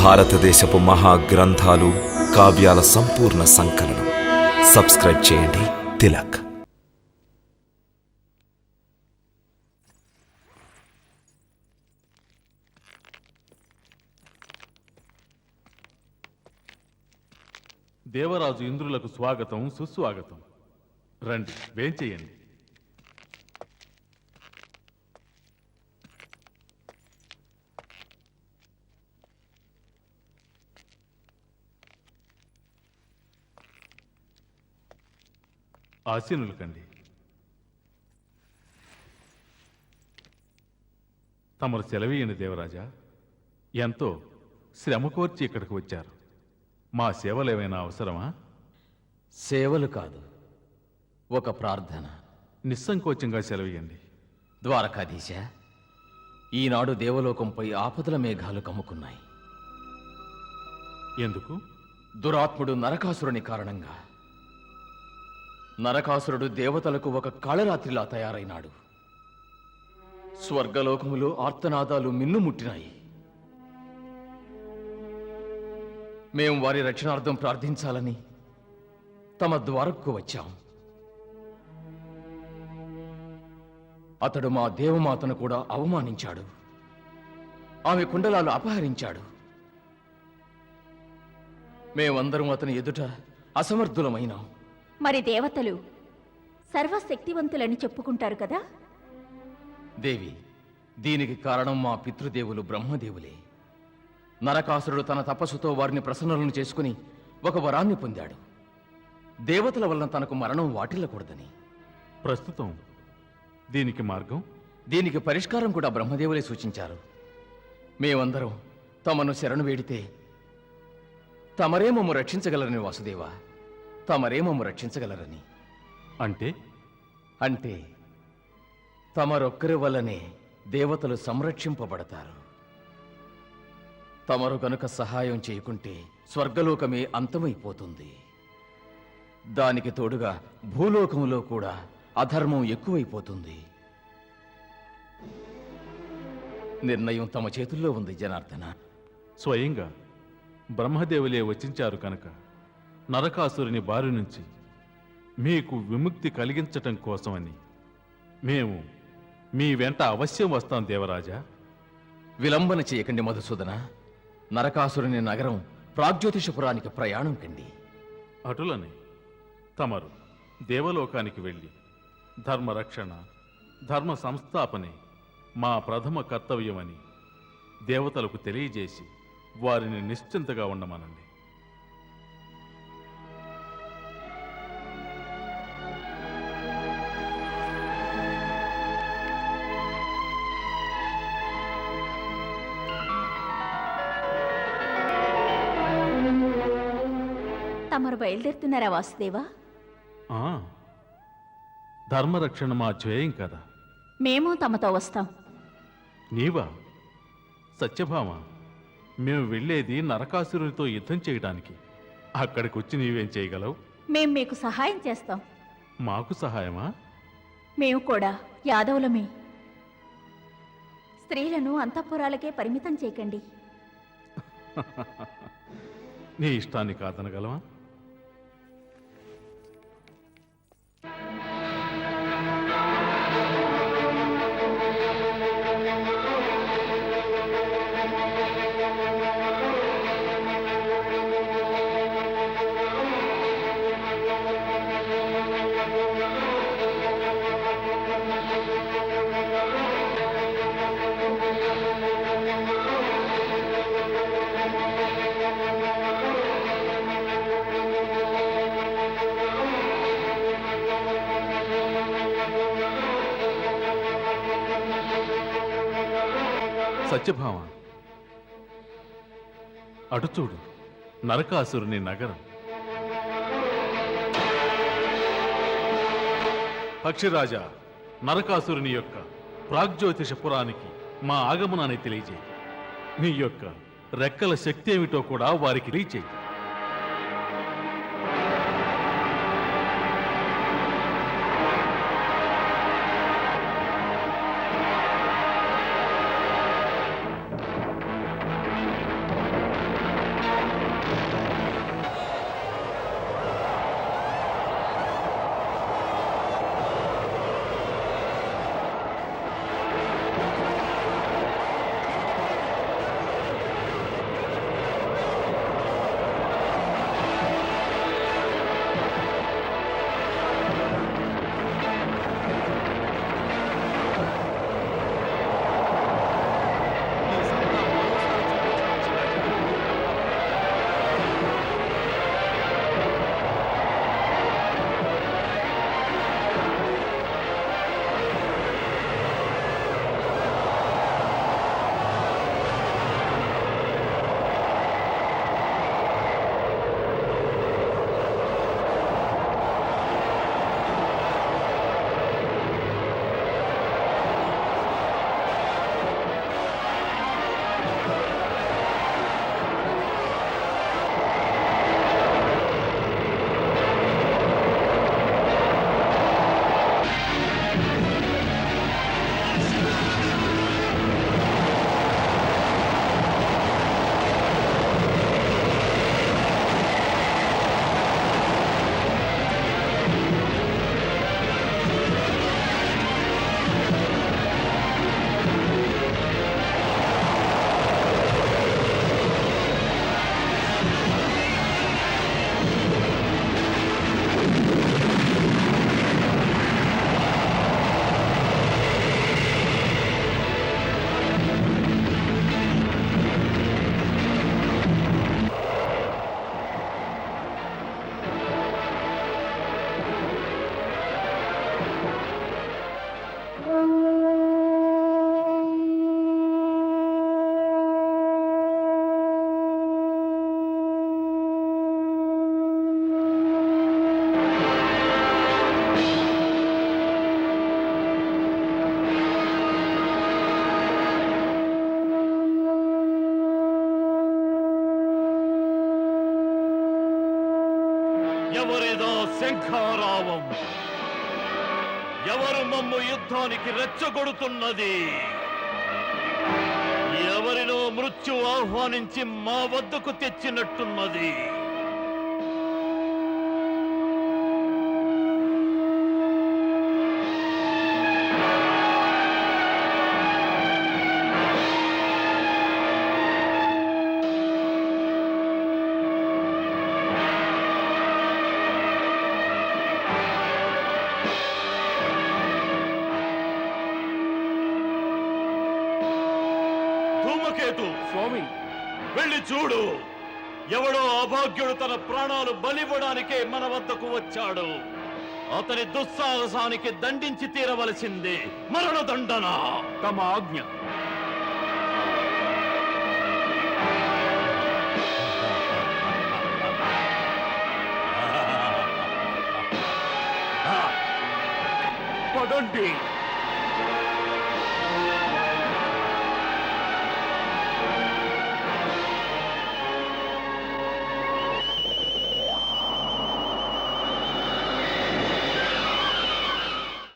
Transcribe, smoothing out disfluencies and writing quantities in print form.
భారతదేశపు మహాగ్రంథాలు, కావ్యాల సంపూర్ణ సంకలనం. సబ్స్క్రైబ్ చేయండి. తిలక్. దేవరాజు ఇంద్రులకు స్వాగతం, సుస్వాగతం. రండి, వేంచేయండి. ఆసీనులు కండి. తమరు సెలవీయండి దేవరాజా. ఎంతో శ్రమ కోర్చి ఇక్కడికి వచ్చారు. మా సేవలేమైనా అవసరమా? సేవలు కాదు, ఒక ప్రార్థన. నిస్సంకోచంగా సెలవీయండి. ద్వారకాధీశ, ఈనాడు దేవలోకంపై ఆపదల మేఘాలు కమ్ముకున్నాయి. ఎందుకు? దురాత్ముడు నరకాసురుని కారణంగా. నరకాసురుడు దేవతలకు ఒక కాళరాత్రిలా తయారైనాడు. స్వర్గలోకములో ఆర్తనాదాలు మిన్నుముట్టినాయి. మేము వారి రక్షణార్థం ప్రార్థించాలని తమ ద్వారకు వచ్చాం. అతడు మా దేవమాతను కూడా అవమానించాడు. ఆమె కుండలాలు అపహరించాడు. మేమందరం అతని ఎదుట అసమర్థులమైనాం. మరి దేవతలు సర్వశక్తివంతులని చెప్పుకుంటారు కదా? దేవి, దీనికి కారణం మా పితృదేవులు బ్రహ్మదేవులే. నరకాసురుడు తన తపస్సుతో వారిని ప్రసన్నులను చేసుకుని ఒక వరాన్ని పొందాడు. దేవతల వలన తనకు మరణం వాటిల్లకూడదని. ప్రస్తుతం దీనికి మార్గం, దీనికి పరిష్కారం కూడా బ్రహ్మదేవులే సూచించారు. మేమందరం తమను శరణు వేడితే తమరే మమ్ము రక్షించగలరని వాసుదేవా, తమరే మమ్ము రక్షించగలరని. అంటే అంటే తమరొక్కరి వల్లనే దేవతలు సంరక్షింపబడతారు. తమరు గనుక సహాయం చేయకుంటే స్వర్గలోకమే అంతమైపోతుంది. దానికి తోడుగా భూలోకములో కూడా అధర్మం ఎక్కువైపోతుంది. నిర్ణయం తమ చేతుల్లో ఉంది జనార్దన. స్వయంగా బ్రహ్మదేవులే వచించారు కనుక నరకాసురుని బారి నుంచి మీకు విముక్తి కలిగించటం కోసమని మేము మీ వెంట అవశ్యం వస్తాం దేవరాజా. విలంబన చేయకండి మధుసూదన. నరకాసురుని నగరం ప్రాగ్జ్యోతిషపురానికి ప్రయాణం కండి. అటులని తమరు దేవలోకానికి వెళ్ళి ధర్మరక్షణ, ధర్మ సంస్థాపనే మా ప్రథమ కర్తవ్యమని దేవతలకు తెలియజేసి వారిని నిశ్చింతగా ఉండమనండి. తమరు బయలుదేరుతున్నారా వాసుదేవా? ధర్మరక్షణ మా ధ్యేయం కదా. మేము తమతో వస్తాం. నీవా? సత్యభామ, మేము వెళ్ళేది నరకాసురునితో యుద్ధం చేయడానికి. అక్కడికి వచ్చి నీవేం చేయగలవు? మేం మీకు సహాయం చేస్తాం. మాకు సహాయమా? మేము కూడా యాదవులమే. స్త్రీలను అంతఃపురాలకే పరిమితం చేయకండి. నీ ఇష్టాన్ని కాదనగలవా? సత్యభామ, అటు చూడు, నరకాసురుని నగరం. పక్షిరాజా, నరకాసురుని యొక్క ప్రాగ్జ్యోతిషపురానికి మా ఆగమనాన్ని తెలియజేయి. నీ యొక్క రెక్కల శక్తి ఏమిటో కూడా వారికి తెలియజేయి. ఎవరిదో శంఖారావం? ఎవరు మమ్ము యుద్ధానికి రెచ్చగొడుతున్నది? ఎవరినో మృత్యు ఆహ్వానించి మా వద్దకు తెచ్చినట్టున్నది. ధూమకేతు స్వామి, వెళ్ళి చూడు. ఎవడో అభాగ్యుడు తన ప్రాణాలు బలివ్వడానికే మన వద్దకు వచ్చాడు. అతని దుస్సాహసానికి దండించి తీరవలసిందే, మరణదండన. తమ ఆజ్ఞ. పదండి.